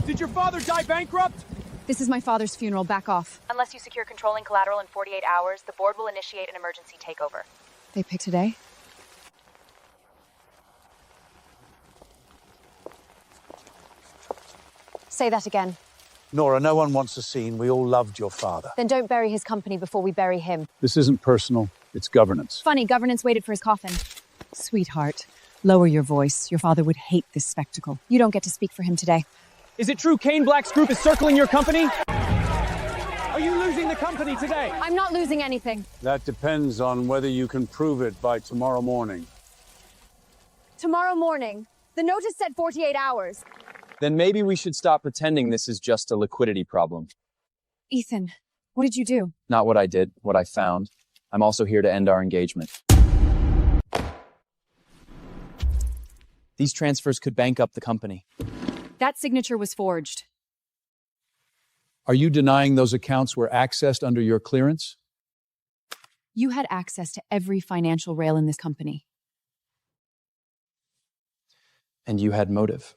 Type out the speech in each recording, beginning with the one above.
Did your father die bankrupt? This is my father's funeral. Back off. Unless you secure controlling collateral in 48 hours, the board will initiate an emergency takeover. They pick today? Say that again. Nora, no one wants a scene. We all loved your father. Then don't bury his company before we bury him. This isn't personal. It's governance. Funny, governance waited for his coffin. Sweetheart, lower your voice. Your father would hate this spectacle. You don't get to speak for him today. Is it true Kane Black's group is circling your company? Are you losing the company today? I'm not losing anything. That depends on whether you can prove it by tomorrow morning. Tomorrow morning. The notice said 48 hours. Then maybe we should stop pretending this is just a liquidity problem. Ethan, what did you do? Not what I did, what I found. I'm also here to end our engagement. These transfers could bank up the company. That signature was forged. Are you denying those accounts were accessed under your clearance? You had access to every financial rail in this company. And you had motive.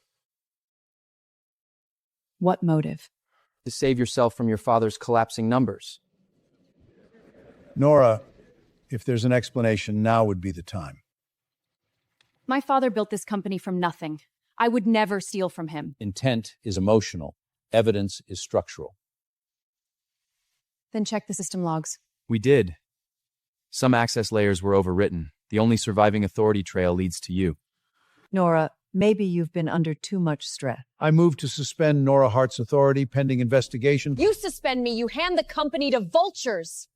What motive? To save yourself from your father's collapsing numbers. Nora, if there's an explanation, now would be the time. My father built this company from nothing. I would never steal from him. Intent is emotional. Evidence is structural. Then check the system logs. We did. Some access layers were overwritten. The only surviving authority trail leads to you. Nora, maybe you've been under too much stress. I move to suspend Nora Hart's authority pending investigation. You suspend me, you hand the company to vultures.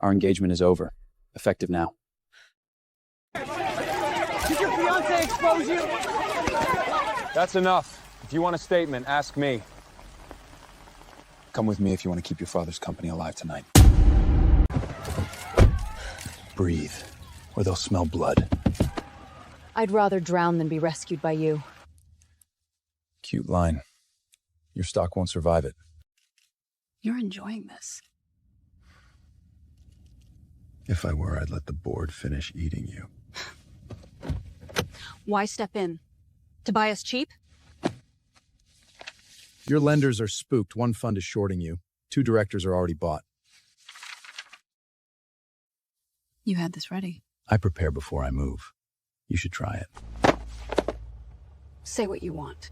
Our engagement is over. Effective now. Did your fiancé expose you? That's enough. If you want a statement, ask me. Come with me if you want to keep your father's company alive tonight. Breathe, or they'll smell blood. I'd rather drown than be rescued by you. Cute line. Your stock won't survive it. You're enjoying this. If I were, I'd let the board finish eating you. Why step in? To buy us cheap? Your lenders are spooked. One fund is shorting you. 2 directors are already bought. You had this ready. I prepare before I move. You should try it. Say what you want.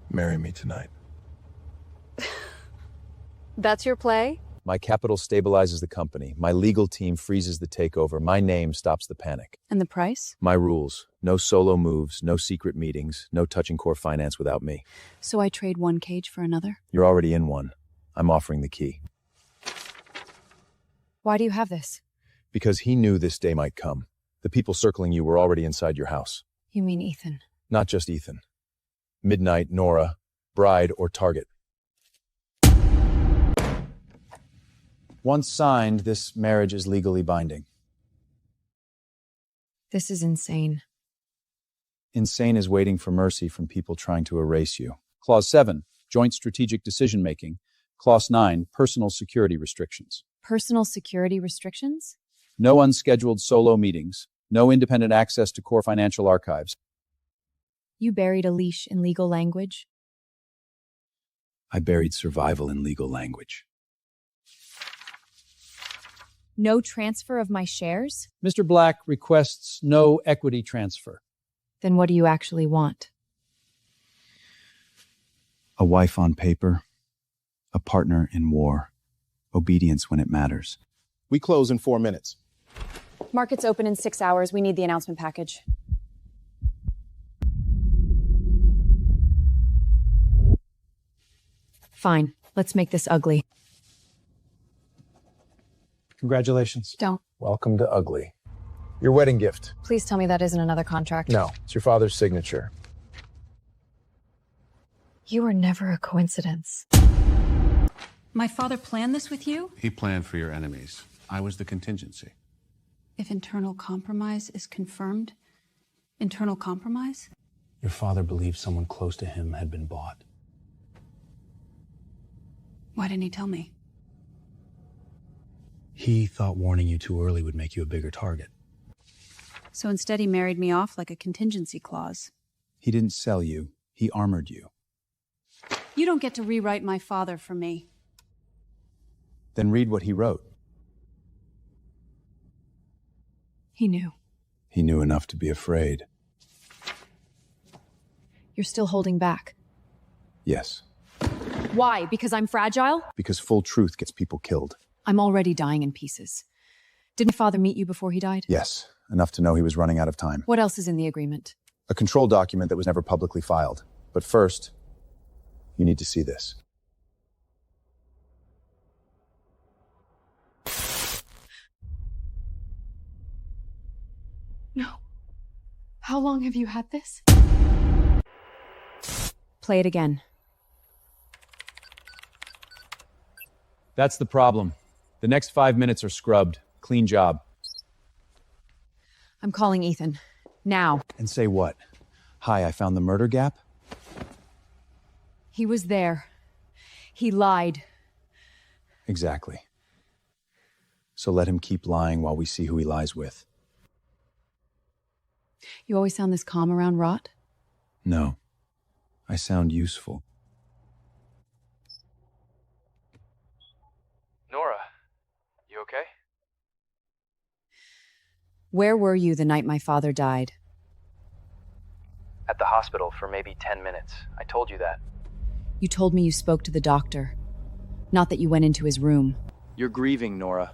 Marry me tonight. That's your play? My capital stabilizes the company. My legal team freezes the takeover. My name stops the panic. And the price? My rules. No solo moves, no secret meetings, no touching core finance without me. So I trade one cage for another? You're already in one. I'm offering the key. Why do you have this? Because he knew this day might come. The people circling you were already inside your house. You mean Ethan? Not just Ethan. Midnight, Nora, Bride, or Target. Once signed, this marriage is legally binding. This is insane. Insane is waiting for mercy from people trying to erase you. Clause 7, joint strategic decision-making. Clause 9, personal security restrictions. Personal security restrictions? No unscheduled solo meetings. No independent access to core financial archives. You buried a leash in legal language? I buried survival in legal language. No transfer of my shares? Mr. Black requests no equity transfer. Then what do you actually want? A wife on paper. A partner in war. Obedience when it matters. We close in 4 minutes. Markets open in 6 hours. We need the announcement package. Fine. Let's make this ugly. Congratulations. Don't. Welcome to Ugly. Your wedding gift. Please tell me that isn't another contract. No, it's your father's signature. You were never a coincidence. My father planned this with you? He planned for your enemies. I was the contingency. If internal compromise is confirmed, internal compromise? Your father believed someone close to him had been bought. Why didn't he tell me? He thought warning you too early would make you a bigger target. So instead he married me off like a contingency clause. He didn't sell you. He armored you. You don't get to rewrite my father for me. Then read what he wrote. He knew. He knew enough to be afraid. You're still holding back. Yes, Why? Because I'm fragile? because full truth gets people killed. I'm already dying in pieces. Did my father meet you before he died? Yes, enough to know he was running out of time. What else is in the agreement? A control document that was never publicly filed. But first, you need to see this. No. How long have you had this? Play it again. That's the problem. The next 5 minutes are scrubbed. Clean job. I'm calling Ethan. Now. And say what? Hi, I found the murder gap? He was there. He lied. Exactly. So let him keep lying while we see who he lies with. You always sound this calm around rot? No. I sound useful. Nora, you okay? Where were you the night my father died? At the hospital for maybe 10 minutes. I told you that. You told me you spoke to the doctor. Not that you went into his room. You're grieving, Nora.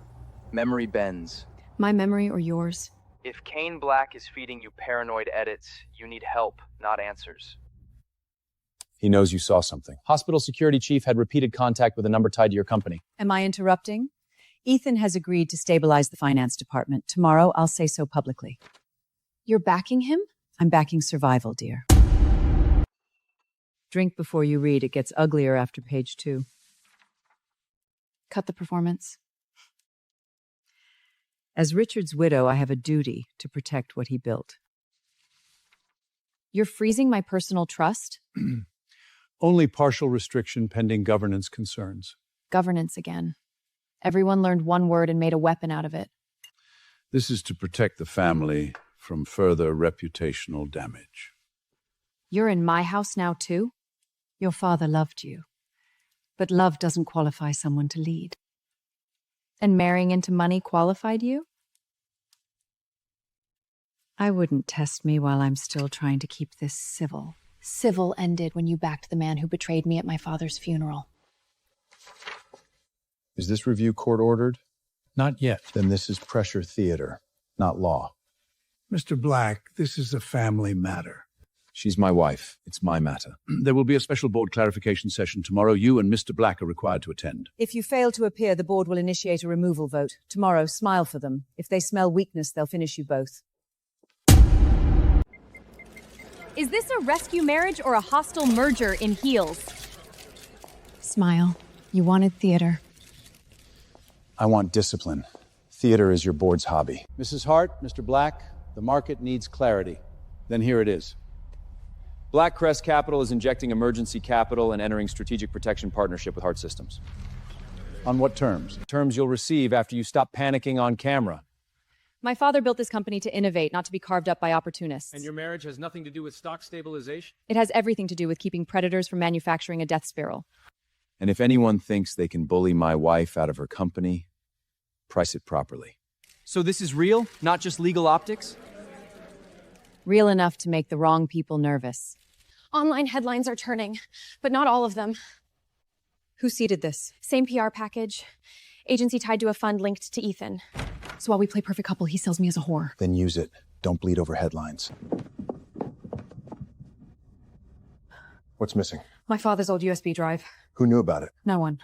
Memory bends. My memory or yours? If Kane Black is feeding you paranoid edits, you need help, not answers. He knows you saw something. Hospital security chief had repeated contact with a number tied to your company. Am I interrupting? Ethan has agreed to stabilize the finance department. Tomorrow, I'll say so publicly. You're backing him? I'm backing survival, dear. Drink before you read. It gets uglier after page 2. Cut the performance. As Richard's widow, I have a duty to protect what he built. You're freezing my personal trust? Only partial restriction pending governance concerns. Governance again. Everyone learned one word and made a weapon out of it. This is to protect the family from further reputational damage. You're in my house now, too? Your father loved you. But love doesn't qualify someone to lead. And marrying into money qualified you? I wouldn't test me while I'm still trying to keep this civil. Civil ended when you backed the man who betrayed me at my father's funeral. Is this review court ordered? Not yet. Then this is pressure theater, not law. Mr. Black, this is a family matter. She's my wife. It's my matter. There will be a special board clarification session tomorrow. You and Mr. Black are required to attend. If you fail to appear, the board will initiate a removal vote. Tomorrow, smile for them. If they smell weakness, they'll finish you both. Is this a rescue marriage or a hostile merger in heels? Smile. You wanted theater. I want discipline. Theater is your board's hobby. Mrs. Hart, Mr. Black, the market needs clarity. Then here it is. Black Crest Capital is injecting emergency capital and entering strategic protection partnership with Hart Systems. On what terms? Terms you'll receive after you stop panicking on camera. My father built this company to innovate, not to be carved up by opportunists. And your marriage has nothing to do with stock stabilization? It has everything to do with keeping predators from manufacturing a death spiral. And if anyone thinks they can bully my wife out of her company, price it properly. So this is real, not just legal optics? Real enough to make the wrong people nervous. Online headlines are turning, but not all of them. Who seeded this? Same PR package. Agency tied to a fund linked to Ethan. So while we play perfect couple, he sells me as a whore. Then use it. Don't bleed over headlines. What's missing? My father's old USB drive. Who knew about it? No one.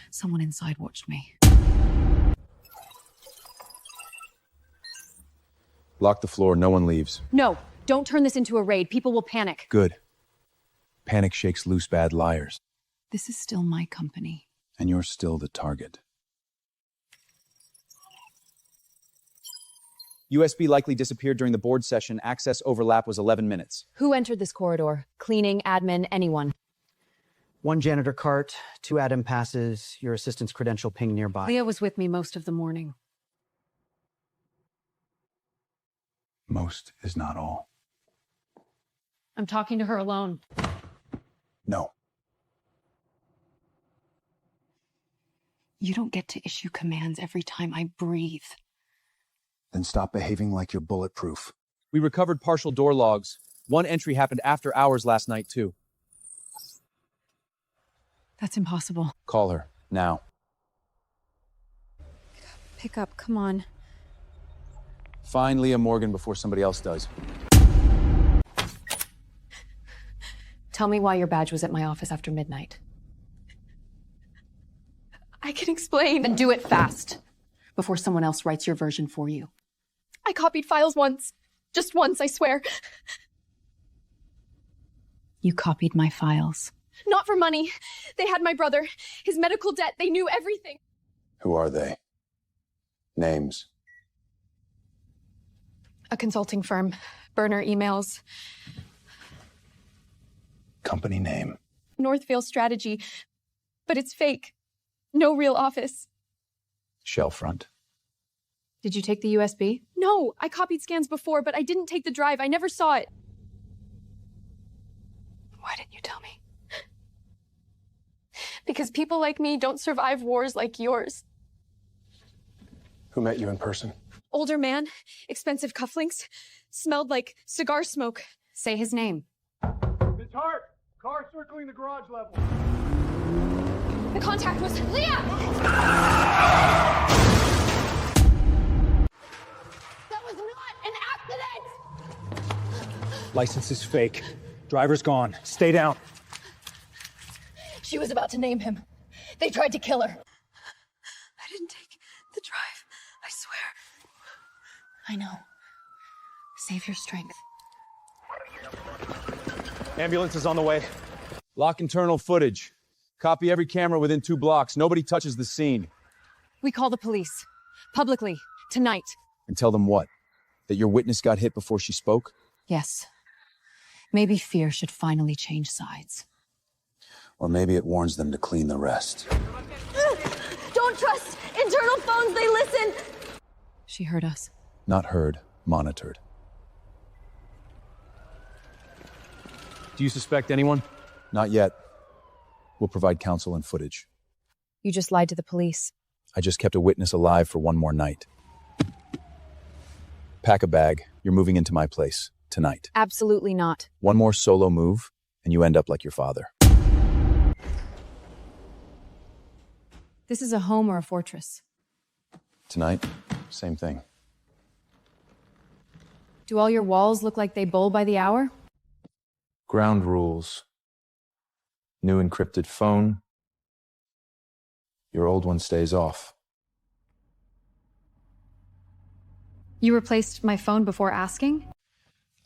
Someone inside watched me. Lock the floor. No one leaves. No, don't turn this into a raid. People will panic. Good. Panic shakes loose bad liars. This is still my company. And you're still the target. USB likely disappeared during the board session. Access overlap was 11 minutes. Who entered this corridor? Cleaning, admin, anyone? 1 janitor cart, 2 admin passes, your assistant's credential ping nearby. Leah was with me most of the morning. Most is not all. I'm talking to her alone. No. You don't get to issue commands every time I breathe. Then stop behaving like you're bulletproof. We recovered partial door logs. One entry happened after hours last night, too. That's impossible. Call her, now. Pick up, come on. Find Leah Morgan before somebody else does. Tell me why your badge was at my office after midnight. I can explain. Then do it fast, before someone else writes your version for you. I copied files once. Just once, I swear. You copied my files. Not for money. They had my brother, his medical debt. They knew everything. Who are they? Names. A consulting firm. Burner emails. Company name. Northvale Strategy. But it's fake. No real office. Shellfront. Did you take the USB? No, I copied scans before, but I didn't take the drive. I never saw it. Why didn't you tell me? Because people like me don't survive wars like yours. Who met you in person? Older man, expensive cufflinks, smelled like cigar smoke. Say his name. Miss Hart! Car circling the garage level. The contact was Leah! That was not an accident! License is fake. Driver's gone. Stay down. She was about to name him. They tried to kill her. I didn't take the drive. I swear. I know. Save your strength. Ambulance is on the way. Lock internal footage. Copy every camera within 2 blocks. Nobody touches the scene. We call the police. Publicly. Tonight. And tell them what? That your witness got hit before she spoke? Yes. Maybe fear should finally change sides. Or maybe it warns them to clean the rest. Don't trust internal phones, they listen! She heard us. Not heard, monitored. Do you suspect anyone? Not yet. We'll provide counsel and footage. You just lied to the police. I just kept a witness alive for one more night. Pack a bag. You're moving into my place tonight. Absolutely not. One more solo move, and you end up like your father. This is a home or a fortress? Tonight, same thing. Do all your walls look like they bowl by the hour? Ground rules. New encrypted phone. Your old one stays off. You replaced my phone before asking?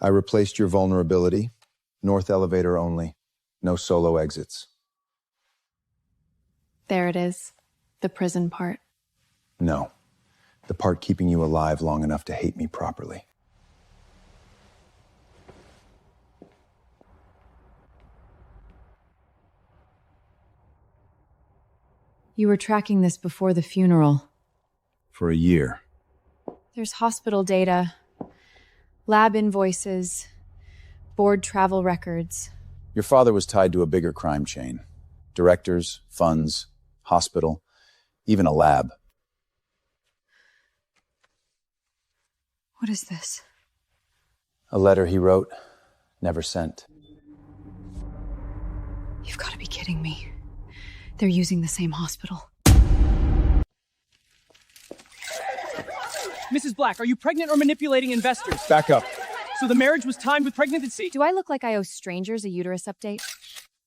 I replaced your vulnerability. North elevator only. No solo exits. There it is. The prison part. No. The part keeping you alive long enough to hate me properly. You were tracking this before the funeral. For a year. There's hospital data, lab invoices, board travel records. Your father was tied to a bigger crime chain. Directors, funds, hospital, even a lab. What is this? A letter he wrote, never sent. You've got to be kidding me. They're using the same hospital. Mrs. Black, are you pregnant or manipulating investors? Back up. So the marriage was timed with pregnancy. Do I look like I owe strangers a uterus update?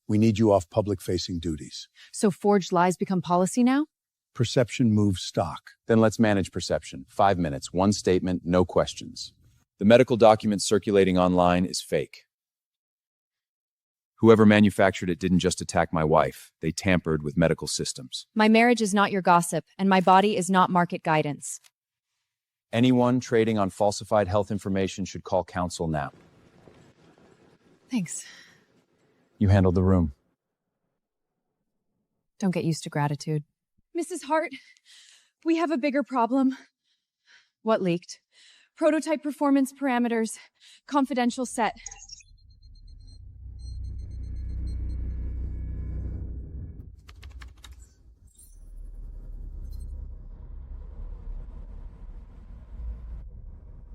We need you off public-facing duties. So forged lies become policy now? Perception moves stock. Then let's manage perception. 5 minutes, one statement, no questions. The medical document circulating online is fake. Whoever manufactured it didn't just attack my wife. They tampered with medical systems. My marriage is not your gossip, and my body is not market guidance. Anyone trading on falsified health information should call counsel now. Thanks. You handled the room. Don't get used to gratitude. Mrs. Hart, we have a bigger problem. What leaked? Prototype performance parameters. Confidential set.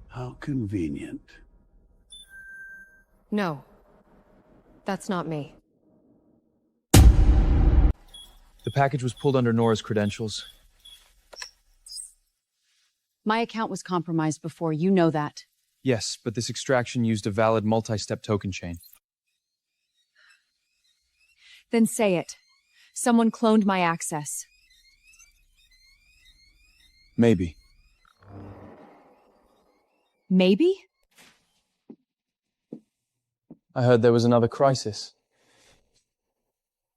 How convenient. No. That's not me. The package was pulled under Nora's credentials. My account was compromised before, you know that. Yes, but this extraction used a valid multi-step token chain. Then say it. Someone cloned my access. Maybe. Maybe? I heard there was another crisis.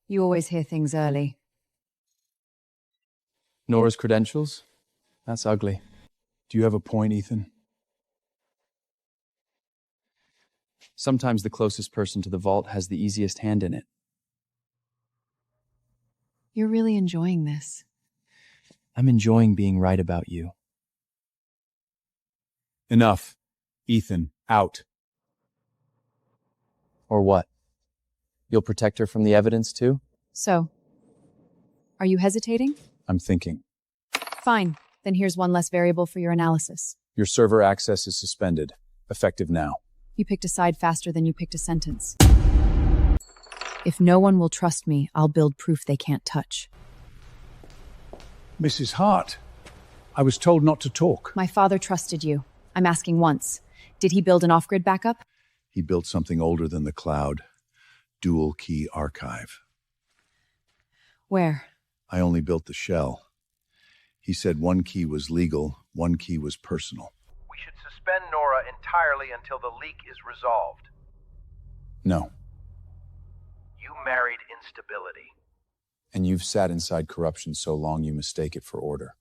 You always hear things early. Nora's credentials? That's ugly. Do you have a point, Ethan? Sometimes the closest person to the vault has the easiest hand in it. You're really enjoying this. I'm enjoying being right about you. Enough. Ethan, out. Or what? You'll protect her from the evidence too? So, are you hesitating? I'm thinking. Fine. Then here's one less variable for your analysis. Your server access is suspended. Effective now. You picked a side faster than you picked a sentence. If no one will trust me, I'll build proof they can't touch. Mrs. Hart, I was told not to talk. My father trusted you. I'm asking once. Did he build an off-grid backup? He built something older than the cloud. Dual key archive. Where? I only built the shell. He said one key was legal, one key was personal. We should suspend Nora entirely until the leak is resolved. No. You married instability. And you've sat inside corruption so long you mistake it for order.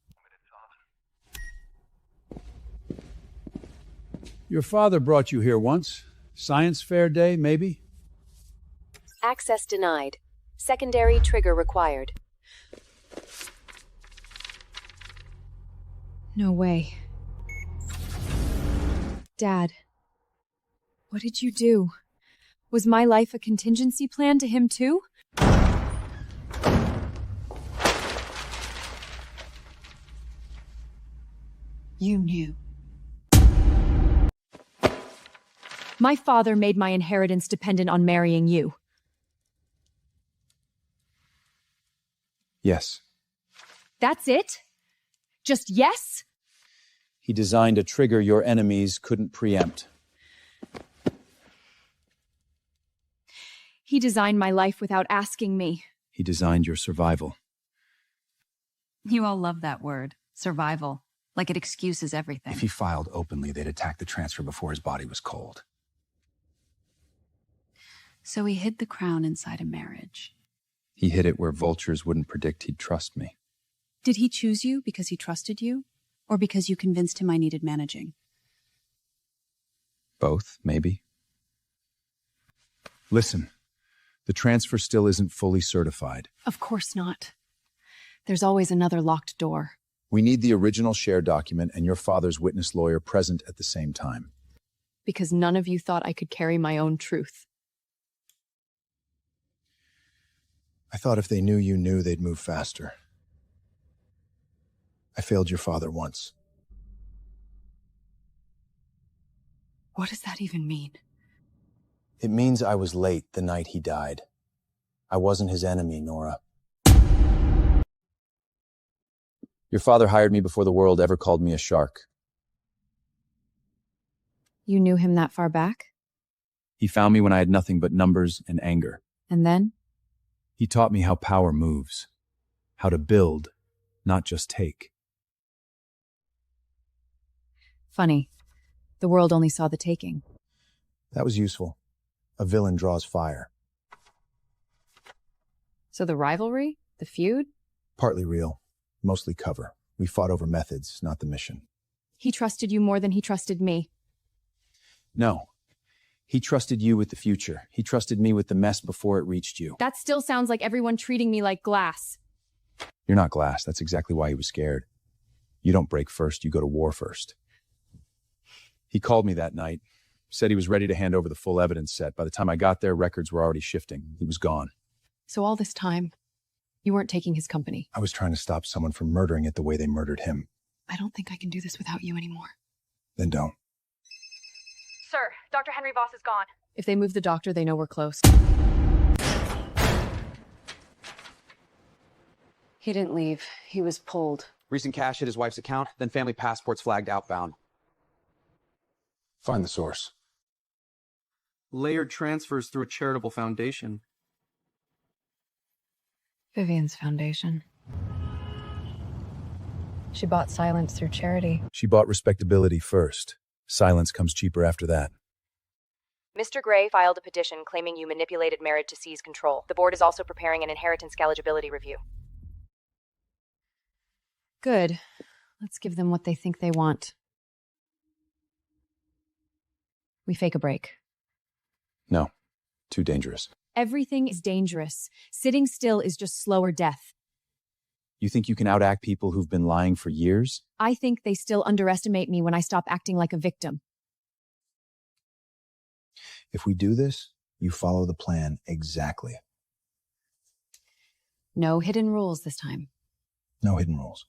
Your father brought you here once. Science fair day, maybe? Access denied. Secondary trigger required. No way. Dad, what did you do? Was my life a contingency plan to him too? You knew. My father made my inheritance dependent on marrying you. Yes. That's it? Just yes? He designed a trigger your enemies couldn't preempt. He designed my life without asking me. He designed your survival. You all love that word, survival, like it excuses everything. If he filed openly, they'd attack the transfer before his body was cold. So he hid the crown inside a marriage. He hid it where vultures wouldn't predict he'd trust me. Did he choose you because he trusted you? Or because you convinced him I needed managing? Both, maybe. Listen, the transfer still isn't fully certified. Of course not. There's always another locked door. We need the original share document and your father's witness lawyer present at the same time. Because none of you thought I could carry my own truth. I thought if they knew you knew, they'd move faster. I failed your father once. What does that even mean? It means I was late the night he died. I wasn't his enemy, Nora. Your father hired me before the world ever called me a shark. You knew him that far back? He found me when I had nothing but numbers and anger. And then? He taught me how power moves. How to build, not just take. Funny. The world only saw the taking. That was useful. A villain draws fire. So the rivalry? The feud? Partly real. Mostly cover. We fought over methods, not the mission. He trusted you more than he trusted me. No. He trusted you with the future. He trusted me with the mess before it reached you. That still sounds like everyone treating me like glass. You're not glass. That's exactly why he was scared. You don't break first, you go to war first. He called me that night, said he was ready to hand over the full evidence set. By the time I got there, records were already shifting. He was gone. So all this time, you weren't taking his company. I was trying to stop someone from murdering it the way they murdered him. I don't think I can do this without you anymore. Then don't. Sir, Dr. Henry Voss is gone. If they move the doctor, they know we're close. He didn't leave. He was pulled. Recent cash hit his wife's account, then family passports flagged outbound. Find the source. Layered transfers through a charitable foundation. Vivian's foundation. She bought silence through charity. She bought respectability first. Silence comes cheaper after that. Mr. Gray filed a petition claiming you manipulated marriage to seize control. The board is also preparing an inheritance eligibility review. Good. Let's give them what they think they want. We fake a break. No. Too dangerous. Everything is dangerous. Sitting still is just slower death. You think you can outact people who've been lying for years? I think they still underestimate me when I stop acting like a victim. If we do this, you follow the plan exactly. No hidden rules this time. No hidden rules.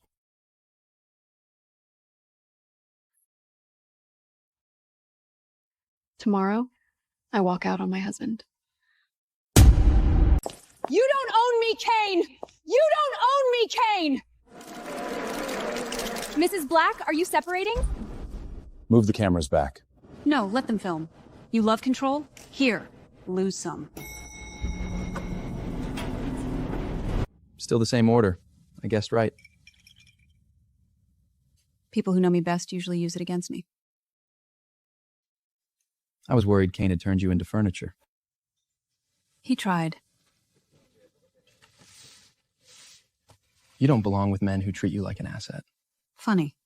Tomorrow, I walk out on my husband. You don't own me, Kane! You don't own me, Kane! Mrs. Black, are you separating? Move the cameras back. No, let them film. You love control? Here, lose some. Still the same order. I guessed right. People who know me best usually use it against me. I was worried Kane had turned you into furniture. He tried. You don't belong with men who treat you like an asset. Funny.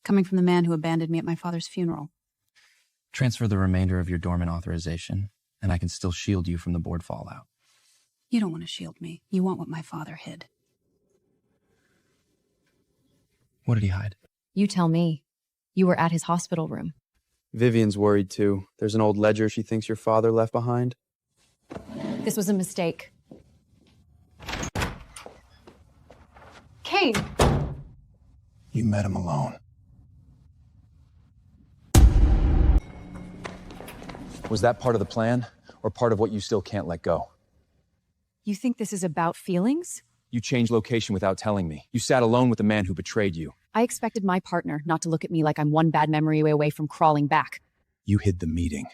Coming from the man who abandoned me at my father's funeral. Transfer the remainder of your dormant authorization, and I can still shield you from the board fallout. You don't want to shield me. You want what my father hid. What did he hide? You tell me. You were at his hospital room. Vivian's worried too. There's an old ledger she thinks your father left behind. This was a mistake. Kane! You met him alone. Was that part of the plan, or part of what you still can't let go? You think this is about feelings? You changed location without telling me. You sat alone with the man who betrayed you. I expected my partner not to look at me like I'm one bad memory away from crawling back. You hid the meeting.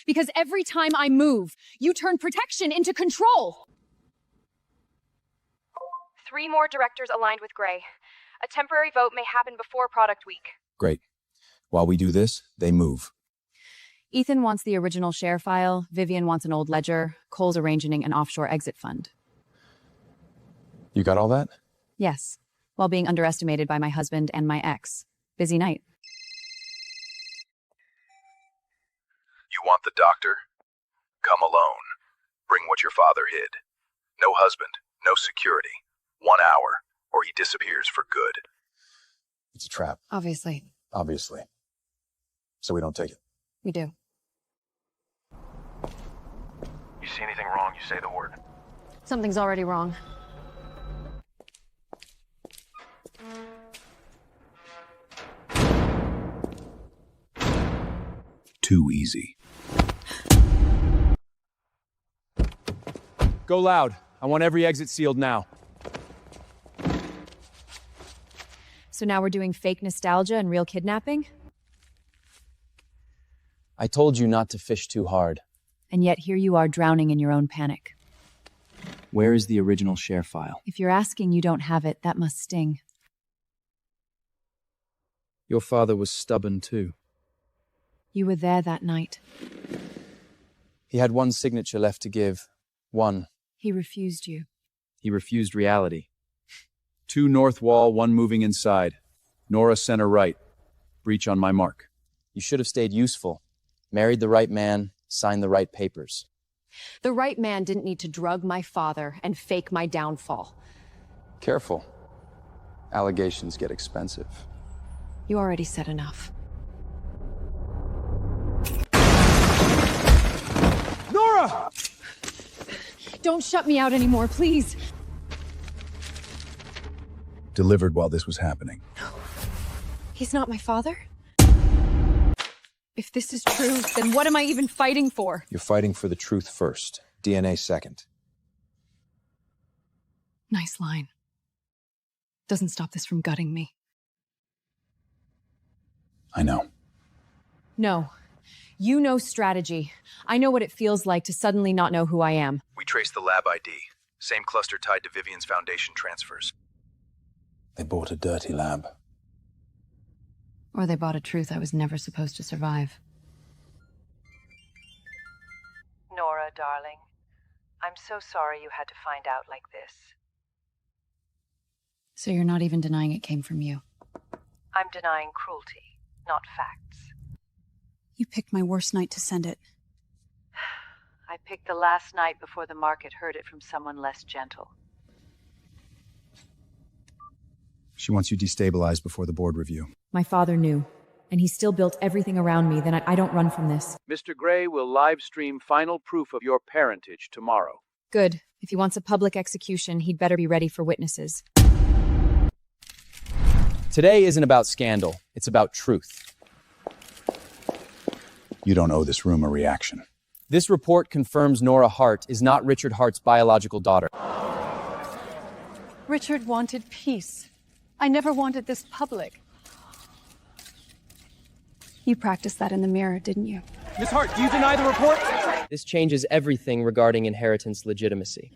Because every time I move, you turn protection into control. 3 more directors aligned with Gray. A temporary vote may happen before product week. Great. While we do this, they move. Ethan wants the original share file, Vivian wants an old ledger, Cole's arranging an offshore exit fund. You got all that? Yes, while being underestimated by my husband and my ex. Busy night. You want the doctor? Come alone. Bring what your father hid. No husband, no security. 1 hour, or he disappears for good. It's a trap. Obviously. Obviously. So we don't take it. We do. You see anything wrong, you say the word. Something's already wrong. Too easy. Go loud. I want every exit sealed now. So now we're doing fake nostalgia and real kidnapping? I told you not to fish too hard. And yet here you are drowning in your own panic. Where is the original share file? If you're asking you don't have it, that must sting. Your father was stubborn too. You were there that night. He had one signature left to give. One. He refused you. He refused reality. 2 north wall, 1 moving inside. Nora center right. Breach on my mark. You should have stayed useful. Married the right man, signed the right papers. The right man didn't need to drug my father and fake my downfall. Careful. Allegations get expensive. You already said enough. Don't shut me out anymore, please. Delivered while this was happening. He's not my father? If this is true, then what am I even fighting for? You're fighting for the truth first, DNA second. Nice line. Doesn't stop this from gutting me. I know. No. You know strategy. I know what it feels like to suddenly not know who I am. We traced the lab ID. Same cluster tied to Vivian's Foundation transfers. They bought a dirty lab. Or they bought a truth I was never supposed to survive. Nora, darling, I'm so sorry you had to find out like this. So you're not even denying it came from you? I'm denying cruelty, not facts. You picked my worst night to send it. I picked the last night before the market heard it from someone less gentle. She wants you destabilized before the board review. My father knew, and he still built everything around me. Then I don't run from this. Mr. Gray will live stream final proof of your parentage tomorrow. Good. If he wants a public execution, he'd better be ready for witnesses. Today isn't about scandal. It's about truth. You don't owe this room a reaction. This report confirms Nora Hart is not Richard Hart's biological daughter. Richard wanted peace. I never wanted this public. You practiced that in the mirror, didn't you? Miss Hart, do you deny the report? This changes everything regarding inheritance legitimacy.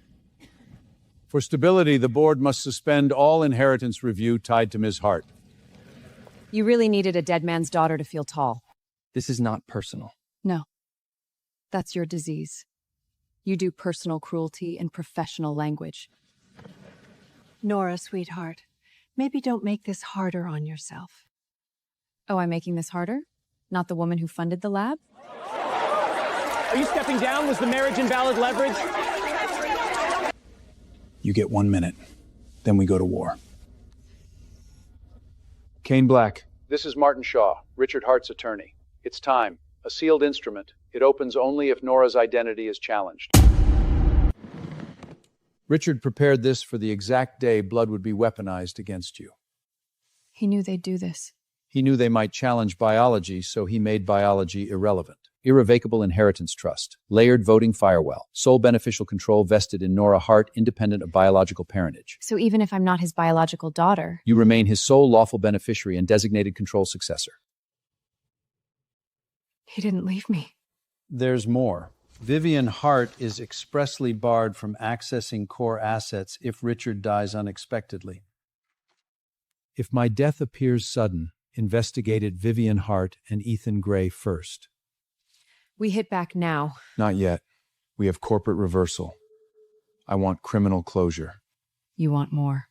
For stability, the board must suspend all inheritance review tied to Ms. Hart. You really needed a dead man's daughter to feel tall. This is not personal. No. That's your disease. You do personal cruelty in professional language. Nora, sweetheart, maybe don't make this harder on yourself. Oh, I'm making this harder? Not the woman who funded the lab? Are you stepping down? Was the marriage invalid leverage? You get 1 minute. Then we go to war. Kane Black. This is Martin Shaw, Richard Hart's attorney. It's time. A sealed instrument. It opens only if Nora's identity is challenged. Richard prepared this for the exact day blood would be weaponized against you. He knew they'd do this. He knew they might challenge biology, so he made biology irrelevant. Irrevocable inheritance trust, layered voting firewall, sole beneficial control vested in Nora Hart, independent of biological parentage. So even if I'm not his biological daughter, You remain his sole lawful beneficiary and designated control successor. he didn't leave me. There's more. Vivian Hart is expressly barred from accessing core assets if Richard dies unexpectedly. If my death appears sudden, investigated Vivian Hart and Ethan Gray first. We hit back now. Not yet. We have corporate reversal. I want criminal closure. You want more.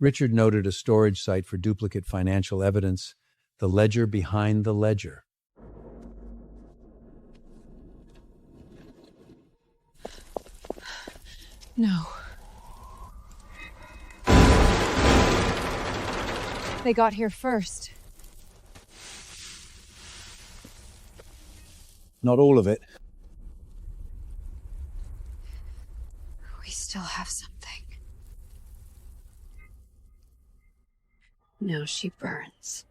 Richard noted a storage site for duplicate financial evidence, the ledger behind the ledger. No. They got here first. Not all of it. We still have something. Now she burns.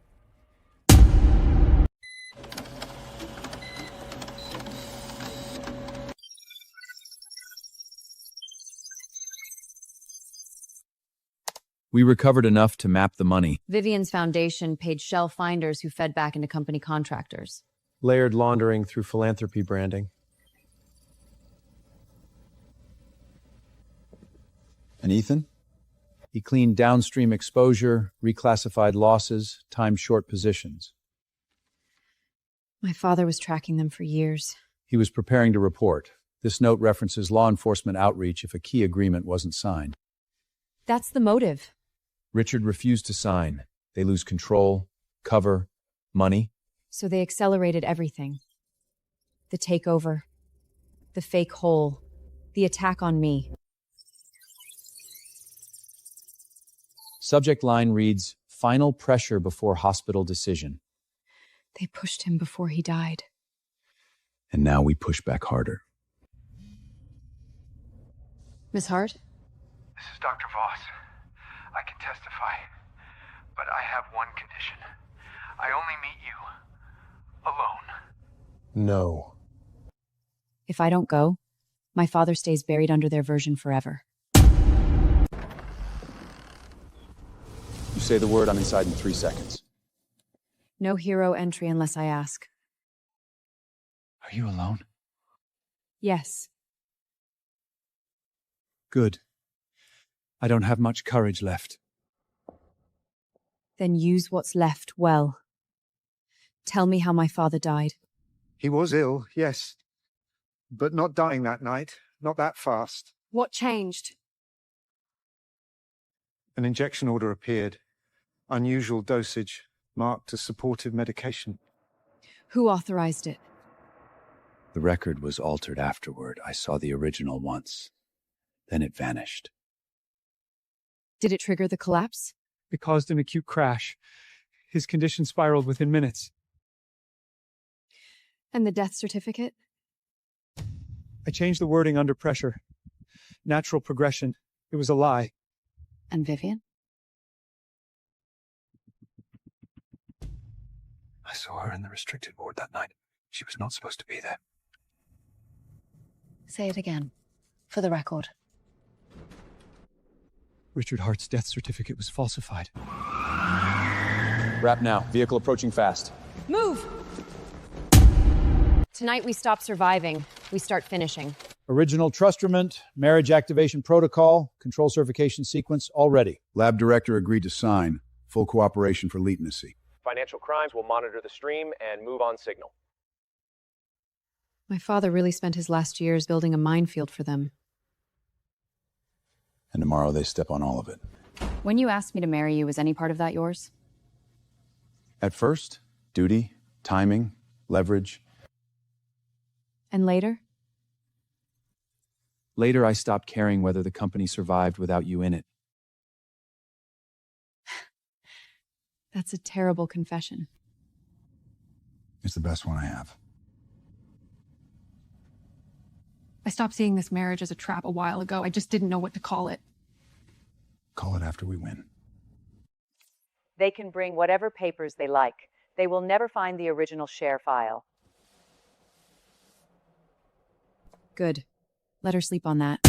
We recovered enough to map the money. Vivian's foundation paid shell finders who fed back into company contractors. Layered laundering through philanthropy branding. And Ethan? He cleaned downstream exposure, reclassified losses, timed short positions. My father was tracking them for years. He was preparing to report. This note references law enforcement outreach if a key agreement wasn't signed. That's the motive. Richard refused to sign. They lose control, cover, money. So they accelerated everything. The takeover, the fake hole, the attack on me. Subject line reads, "Final pressure before hospital decision." They pushed him before he died. And now we push back harder. Miss Hart? This is Dr. Voss. I can testify, but I have one condition. I only meet you alone. No. If I don't go, my father stays buried under their version forever. You say the word, I'm inside in 3 seconds. No hero entry unless I ask. Are you alone? Yes. Good. I don't have much courage left. Then use what's left well. Tell me how my father died. He was ill, yes. But not dying that night. Not that fast. What changed? An injection order appeared. Unusual dosage, marked as supportive medication. Who authorized it? The record was altered afterward. I saw the original once. Then it vanished. Did it trigger the collapse? It caused an acute crash. His condition spiraled within minutes. And the death certificate? I changed the wording under pressure. Natural progression. It was a lie. And Vivian? I saw her in the restricted ward that night. She was not supposed to be there. Say it again, for the record. Richard Hart's death certificate was falsified. Wrap now. Vehicle approaching fast. Move! Tonight we stop surviving. We start finishing. Original trustrament, marriage activation protocol, control certification sequence, all ready. Lab director agreed to sign. Full cooperation for latency. Financial crimes will monitor the stream and move on signal. My father really spent his last years building a minefield for them. And tomorrow they step on all of it. When you asked me to marry you, was any part of that yours? At first, duty, timing, leverage. And later? Later, I stopped caring whether the company survived without you in it. That's a terrible confession. It's the best one I have. I stopped seeing this marriage as a trap a while ago. I just didn't know what to call it. Call it after we win. They can bring whatever papers they like. They will never find the original share file. Good. Let her sleep on that.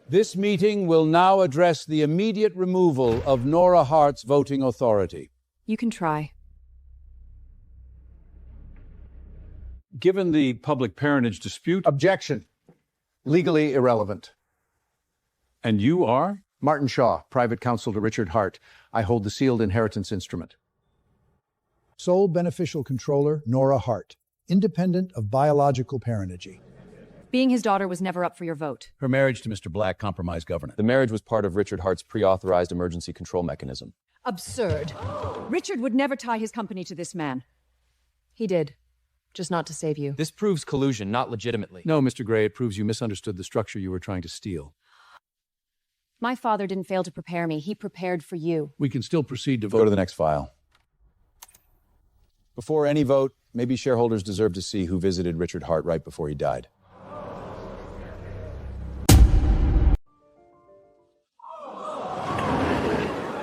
This meeting will now address the immediate removal of Nora Hart's voting authority. You can try. Given the public parentage dispute... Objection. Legally irrelevant. And you are? Martin Shaw, private counsel to Richard Hart. I hold the sealed inheritance instrument. Sole beneficial controller, Nora Hart, independent of biological parentage. Being his daughter was never up for your vote. Her marriage to Mr. Black compromised governance. The marriage was part of Richard Hart's pre-authorized emergency control mechanism. Absurd. Richard would never tie his company to this man. He did. Just not to save you. This proves collusion, not legitimately. No, Mr. Gray, it proves you misunderstood the structure you were trying to steal. My father didn't fail to prepare me. He prepared for you. We can still proceed to vote. Go to the next file. Before any vote, maybe shareholders deserve to see who visited Richard Hart right before he died.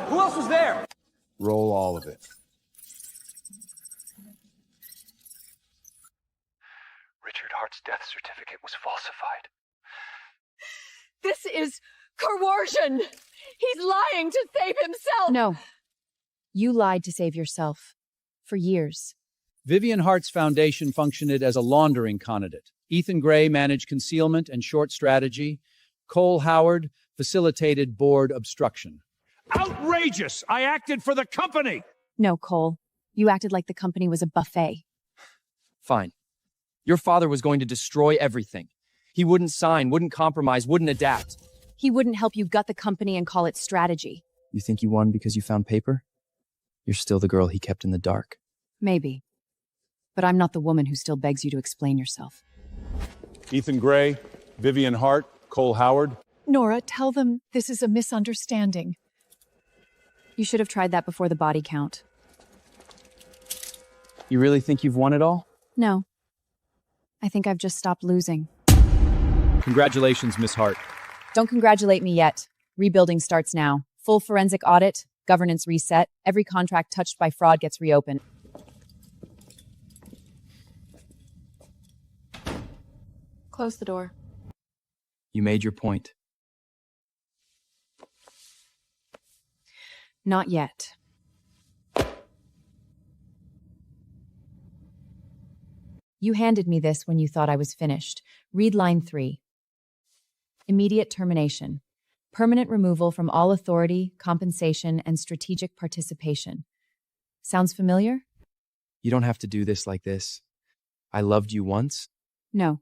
Who else was there? Roll all of it. Richard Hart's death certificate was falsified. This is coercion! He's lying to save himself! No. You lied to save yourself. For years. Vivian Hart's foundation functioned as a laundering conduit. Ethan Gray managed concealment and short strategy. Cole Howard facilitated board obstruction. Outrageous! I acted for the company! No, Cole. You acted like the company was a buffet. Fine. Your father was going to destroy everything. He wouldn't sign, wouldn't compromise, wouldn't adapt. He wouldn't help you gut the company and call it strategy. You think you won because you found paper? You're still the girl he kept in the dark. Maybe. But I'm not the woman who still begs you to explain yourself. Ethan Gray, Vivian Hart, Cole Howard. Nora, tell them this is a misunderstanding. You should have tried that before the body count. You really think you've won it all? No. I think I've just stopped losing. Congratulations, Miss Hart. Don't congratulate me yet. Rebuilding starts now. Full forensic audit, governance reset, every contract touched by fraud gets reopened. Close the door. You made your point. Not yet. You handed me this when you thought I was finished. Read line 3. Immediate termination. Permanent removal from all authority, compensation, and strategic participation. Sounds familiar? You don't have to do this like this. I loved you once. No.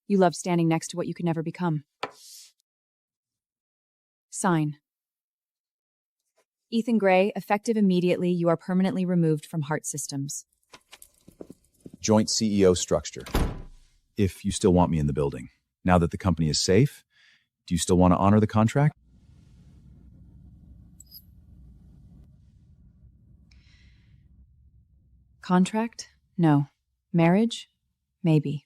You love standing next to what you could never become. Sign. Ethan Gray, effective immediately, you are permanently removed from Heart Systems. Joint CEO structure. If you still want me in the building. Now that the company is safe, do you still want to honor the contract? Contract? No. Marriage? Maybe.